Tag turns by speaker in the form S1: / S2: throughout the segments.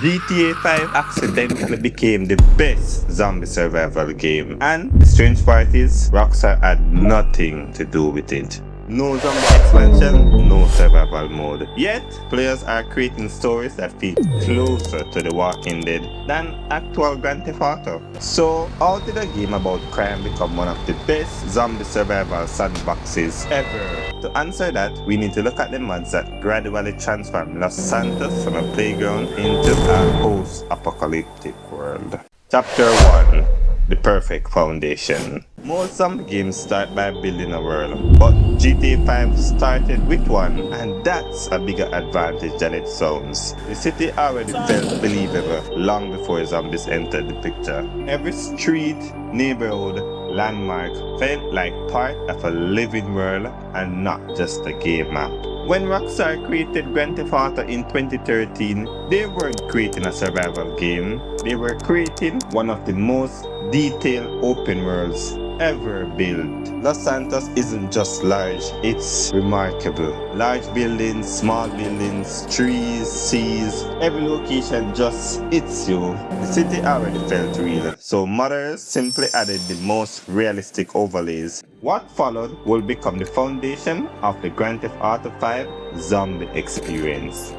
S1: GTA 5 accidentally became the best zombie survival game, and the strange part is, Rockstar had nothing to do with it. No zombie expansion, no survival mode. Yet, players are creating stories that feel closer to The Walking Dead than actual Grand Theft Auto. So, how did a game about crime become one of the best zombie survival sandboxes ever? To answer that, we need to look at the mods that gradually transform Los Santos from a playground into a post-apocalyptic world. Chapter 1: The Perfect Foundation. Most zombie games start by building a world, but GTA 5 started with one, and that's a bigger advantage than it sounds. The city already felt believable long before zombies entered the picture. Every street, neighborhood, landmark felt like part of a living world and not just a game map. When Rockstar created Grand Theft Auto in 2013, they weren't creating a survival game, they were creating one of the most detailed open worlds ever built. Los Santos isn't just large, it's remarkable. Large buildings, small buildings, trees, seas, every location just hits you. The city already felt real, so modders simply added the most realistic overlays. What followed will become the foundation of the Grand Theft Auto 5 zombie experience.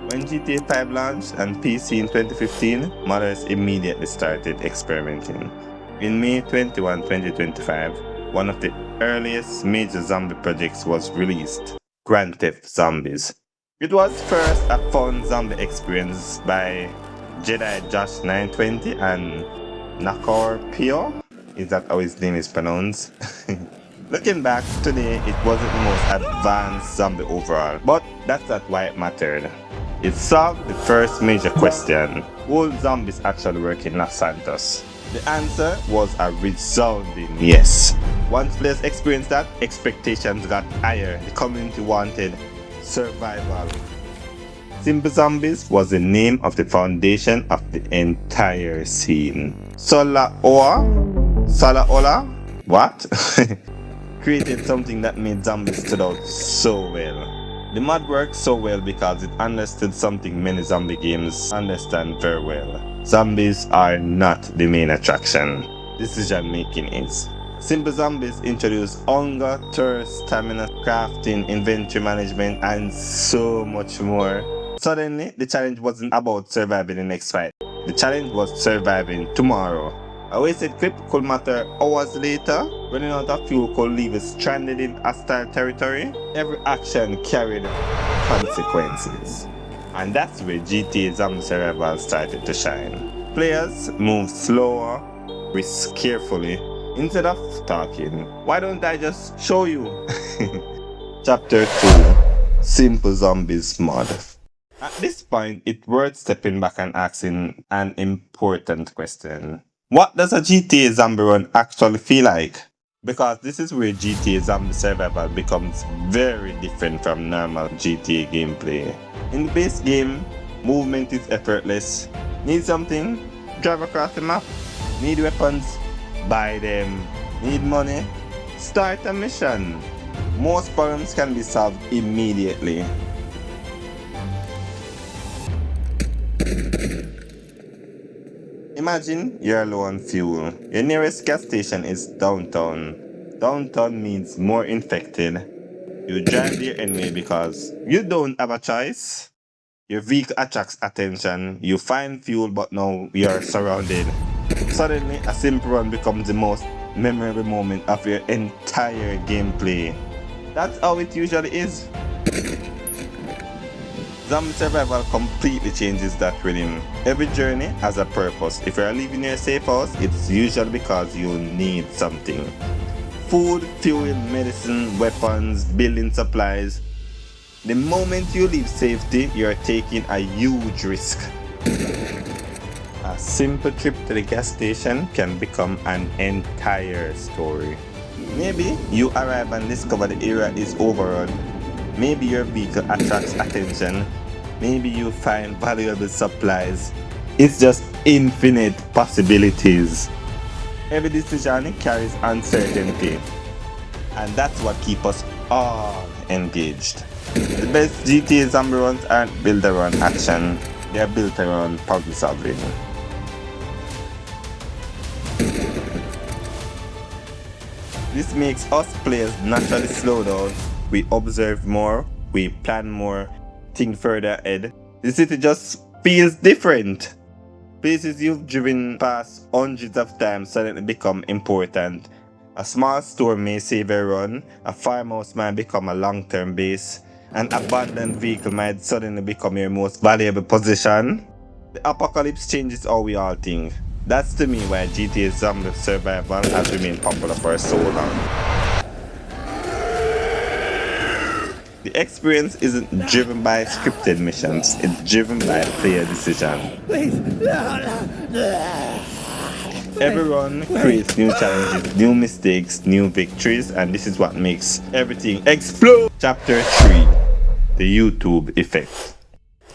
S1: When GTA 5 launched on PC in 2015, modders immediately started experimenting. In May 21, 2025, one of the earliest major zombie projects was released, Grand Theft Zombies. It was first a fun zombie experience by Jedi Josh 920 and Nakor Pio. Is that how his name is pronounced? Looking back, today it wasn't the most advanced zombie overall, but that's not why it mattered. It solved the first major question: will zombies actually work in Los Santos? The answer was a resounding yes. Once players experienced that, expectations got higher. The community wanted survival. Simple Zombies was the name of the foundation of the entire scene. Salaola? What? Created something that made zombies stood out so well. The mod worked so well because it understood something many zombie games understand very well. Zombies are not the main attraction. Decision making is. Simple Zombies introduced hunger, thirst, stamina, crafting, inventory management, and so much more. Suddenly, the challenge wasn't about surviving the next fight. The challenge was surviving tomorrow. A wasted clip could matter hours later. Running out of fuel could leave us stranded in hostile territory. Every action carried consequences. And that's where GTA Zombie Survival started to shine. Players moved slower, risk carefully, instead of talking. Why don't I just show you? Chapter 2: Simple Zombies mod. At this point, it's worth stepping back and asking an important question. What does a GTA Zombie run actually feel like? Because this is where GTA Zombie Survival becomes very different from normal GTA gameplay. In the base game, movement is effortless. Need something? Drive across the map. Need weapons? Buy them. Need money? Start a mission. Most problems can be solved immediately. Imagine you're low on fuel. Your nearest gas station is downtown. Downtown means more infected. You drive there anyway because you don't have a choice. Your vehicle attracts attention. You find fuel, but now you're surrounded. Suddenly, a simple run becomes the most memorable moment of your entire gameplay. That's how it usually is. Zombie Survival completely changes that rhythm. Every journey has a purpose. If you're leaving your safe house, it's usually because you need something. Food, fuel, medicine, weapons, building supplies. The moment you leave safety, you're taking a huge risk. A simple trip to the gas station can become an entire story. Maybe you arrive and discover the area is overrun. Maybe your vehicle attracts attention. Maybe you find valuable supplies. It's just infinite possibilities. Every decision carries uncertainty. And that's what keeps us all engaged. The best GTA zombie runs aren't build-a-run action. They are built around problem solving. This makes us players naturally slow down. We observe more, we plan more, think further ahead. The city just feels different. Places you've driven past hundreds of times suddenly become important. A small store may save a run, a farmhouse might become a long-term base, an abandoned vehicle might suddenly become your most valuable possession. The apocalypse changes how we all think. That's to me why GTA Zombie Survival has remained popular for so long. The experience isn't driven by scripted missions, it's driven by player decision. Every run creates new challenges, new mistakes, new victories, and this is what makes everything explode. Chapter 3: The YouTube Effect.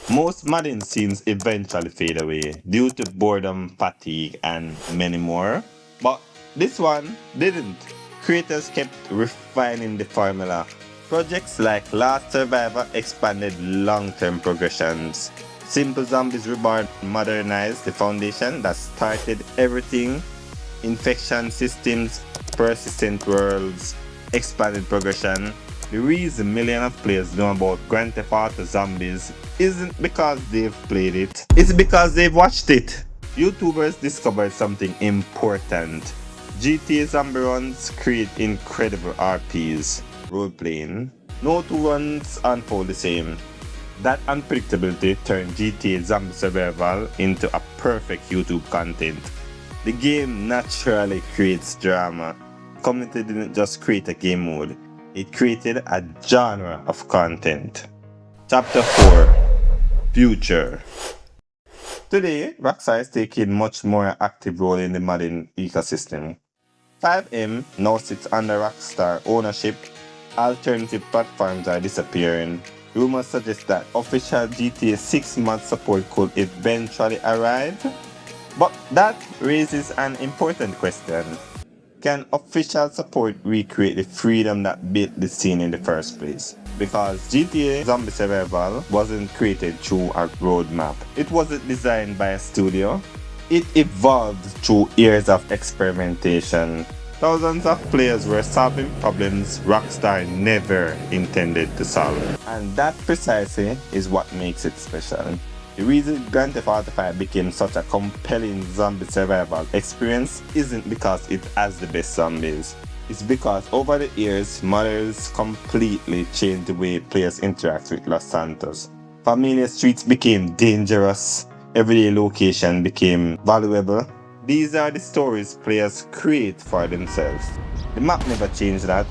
S1: Most modern scenes eventually fade away due to boredom, fatigue, and many more. But this one didn't. Creators kept refining the formula. Projects like Last Survivor expanded long-term progressions. Simple Zombies Reborn modernized the foundation that started everything. Infection systems, persistent worlds, expanded progression. The reason millions of players know about Grand Theft Auto Zombies isn't because they've played it, it's because they've watched it. YouTubers discovered something important. GTA Zombie runs create incredible RPs, role-playing. No two runs unfold the same. That unpredictability turned GTA Zombie Survival into a perfect YouTube content. The game naturally creates drama. The community didn't just create a game mode, it created a genre of content. Chapter 4: Future. Today, Rockstar is taking much more active role in the modern ecosystem. FiveM now sits under Rockstar ownership. Alternative platforms are disappearing. Rumors suggest that official GTA 6 mod support could eventually arrive. But that raises an important question. Can official support recreate the freedom that built the scene in the first place? Because GTA Zombie Survival wasn't created through a roadmap. It wasn't designed by a studio. It evolved through years of experimentation. Thousands of players were solving problems Rockstar never intended to solve. And that precisely is what makes it special. The reason Grand Theft Auto 5 became such a compelling zombie survival experience isn't because it has the best zombies. It's because over the years, modders completely changed the way players interact with Los Santos. Familiar streets became dangerous, everyday location became valuable. These are the stories players create for themselves. The map never changed that.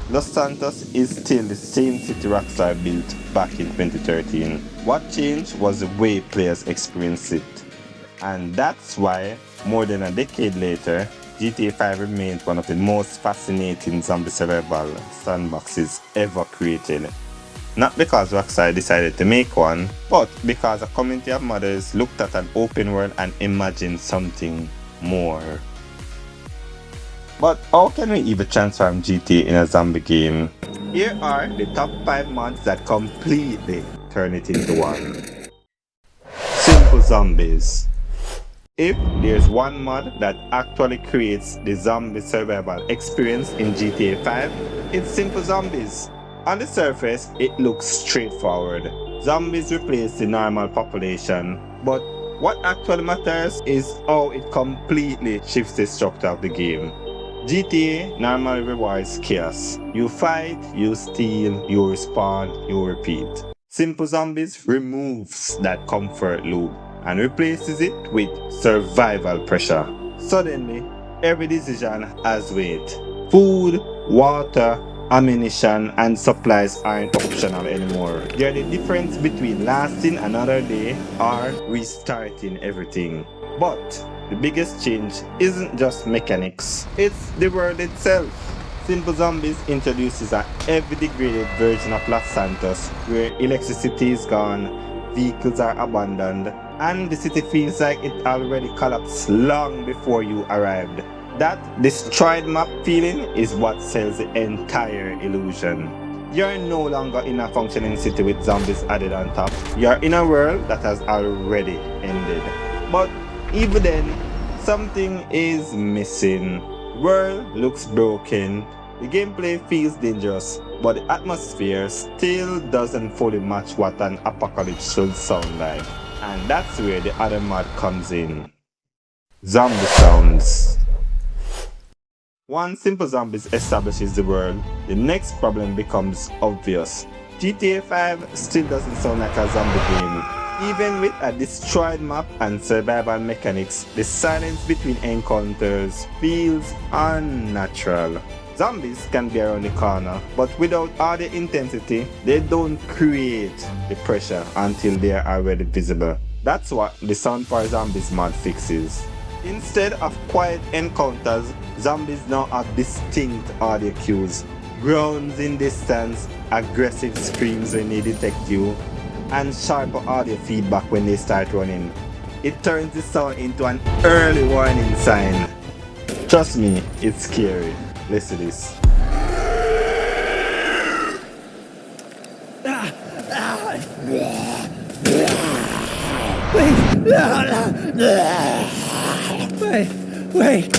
S1: Los Santos is still the same city Rockstar built back in 2013. What changed was the way players experienced it. And that's why, more than a decade later, GTA 5 remains one of the most fascinating zombie survival sandboxes ever created. Not because Rockstar decided to make one, but because a community of modders looked at an open world and imagined something more. But how can we even transform GTA in a zombie game? Here are the top 5 mods that completely turn it into one. Simple Zombies. If there's one mod that actually creates the zombie survival experience in GTA 5, it's Simple Zombies. On the surface, it looks straightforward. Zombies replace the normal population, but what actually matters is how it completely shifts the structure of the game. GTA normally rewards chaos. You fight, you steal, you respawn, you repeat. Simple Zombies removes that comfort loop and replaces it with survival pressure. Suddenly, every decision has weight. Food, water, ammunition, and supplies aren't optional anymore. They're the difference between lasting another day or restarting everything. But the biggest change isn't just mechanics, it's the world itself. Simple Zombies introduces a heavily degraded version of Los Santos where electricity is gone, vehicles are abandoned, and the city feels like it already collapsed long before you arrived. That destroyed map feeling is what sells the entire illusion. You're no longer in a functioning city with zombies added on top. You're in a world that has already ended. But even then, something is missing. World looks broken. The gameplay feels dangerous, but the atmosphere still doesn't fully match what an apocalypse should sound like. And that's where the other mod comes in. Zombie sounds. Once simple zombies establishes the world, the next problem becomes obvious. GTA 5 still doesn't sound like a zombie game. Even with a destroyed map and survival mechanics, the silence between encounters feels unnatural. Zombies can be around the corner, but without all the intensity, they don't create the pressure until they are already visible. That's what the Sound for Zombies mod fixes. Instead of quiet encounters, zombies now have distinct audio cues. Groans in distance, aggressive screams when they detect you, and sharper audio feedback when they start running. It turns the sound into an early warning sign. Trust me, it's scary. Listen to this. Wait.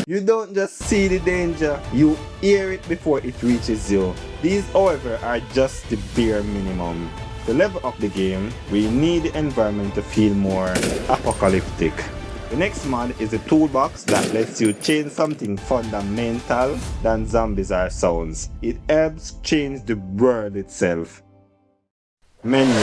S1: You don't just see the danger, you hear it before it reaches you. These, however, are just the bare minimum. To level up the game, we need the environment to feel more apocalyptic. The next mod is a toolbox that lets you change something fundamental than zombies or sounds. It helps change the world itself. Menu.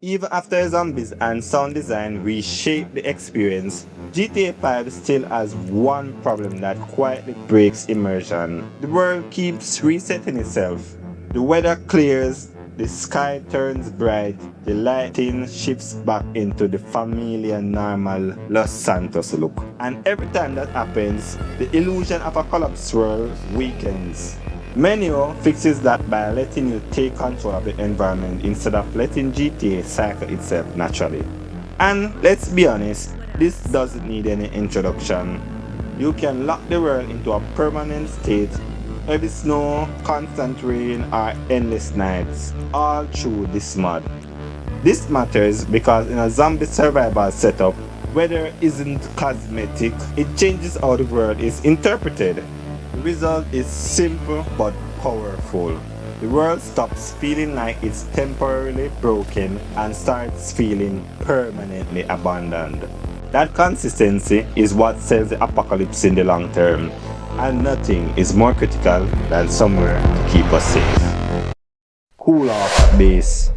S1: Even after zombies and sound design reshape the experience, GTA 5 still has one problem that quietly breaks immersion. The world keeps resetting itself. The weather clears, the sky turns bright, the lighting shifts back into the familiar normal Los Santos look. And every time that happens, the illusion of a collapsed world weakens. Menu fixes that by letting you take control of the environment instead of letting GTA cycle itself naturally. And let's be honest, this doesn't need any introduction. You can lock the world into a permanent state, heavy snow, constant rain, or endless nights, all through this mod. This matters because in a zombie survival setup, weather isn't cosmetic, it changes how the world is interpreted. The result is simple but powerful. The world stops feeling like it's temporarily broken and starts feeling permanently abandoned. That consistency is what sells the apocalypse in the long term, and nothing is more critical than somewhere to keep us safe. Cool off base.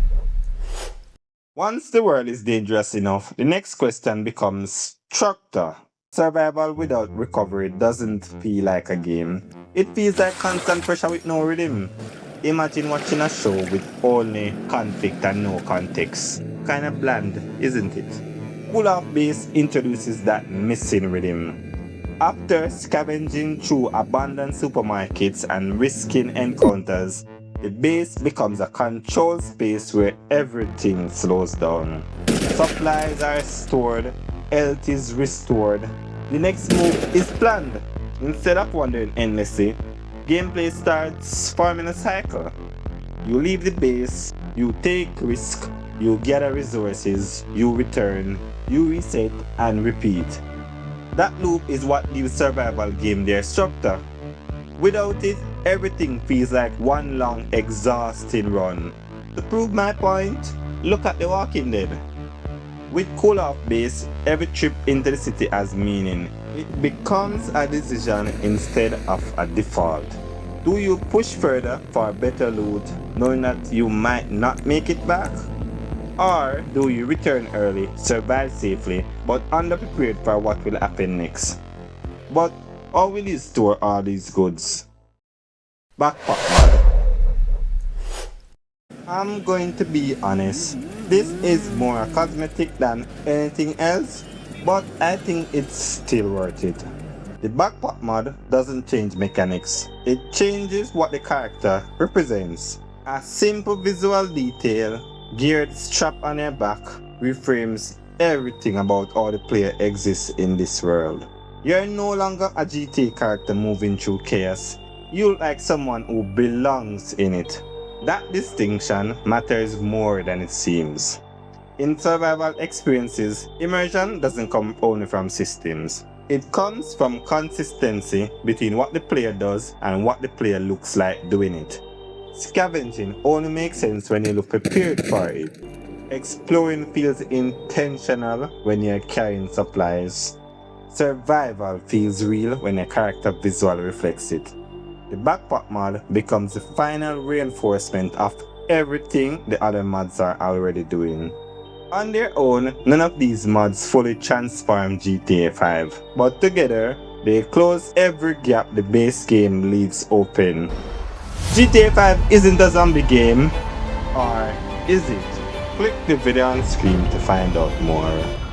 S1: Once the world is dangerous enough, the next question becomes structure. Survival without recovery doesn't feel like a game. It feels like constant pressure with no rhythm. Imagine watching a show with only conflict and no context. Kinda bland, isn't it? Pull Off Base introduces that missing rhythm. After scavenging through abandoned supermarkets and risking encounters, the base becomes a controlled space where everything slows down. Supplies are stored, health is restored. The next move is planned. Instead of wandering endlessly, gameplay starts forming a cycle. You leave the base, you take risk, you gather resources, you return, you reset and repeat. That loop is what gives survival game their structure. Without it, everything feels like one long, exhausting run. To prove my point, look at The Walking Dead. With Cool Off Base, every trip into the city has meaning. It becomes a decision instead of a default. Do you push further for better loot, knowing that you might not make it back? Or do you return early, survive safely, but underprepared for what will happen next? But how will you store all these goods? Backpack mod. I'm going to be honest, this is more cosmetic than anything else, but I think it's still worth it. The backpack mod doesn't change mechanics, it changes what the character represents. A simple visual detail, geared strap on your back, reframes everything about how the player exists in this world. You're no longer a GTA character moving through chaos, You look like someone who belongs in it. That distinction matters more than it seems. In survival experiences, immersion doesn't come only from systems. It comes from consistency between what the player does and what the player looks like doing it. Scavenging only makes sense when you look prepared for it. Exploring feels intentional when you're carrying supplies. Survival feels real when your character visually reflects it. The backpack mod becomes the final reinforcement of everything the other mods are already doing. On their own, none of these mods fully transform GTA 5, but together, they close every gap the base game leaves open. GTA 5 isn't a zombie game, or is it? Click the video on screen to find out more.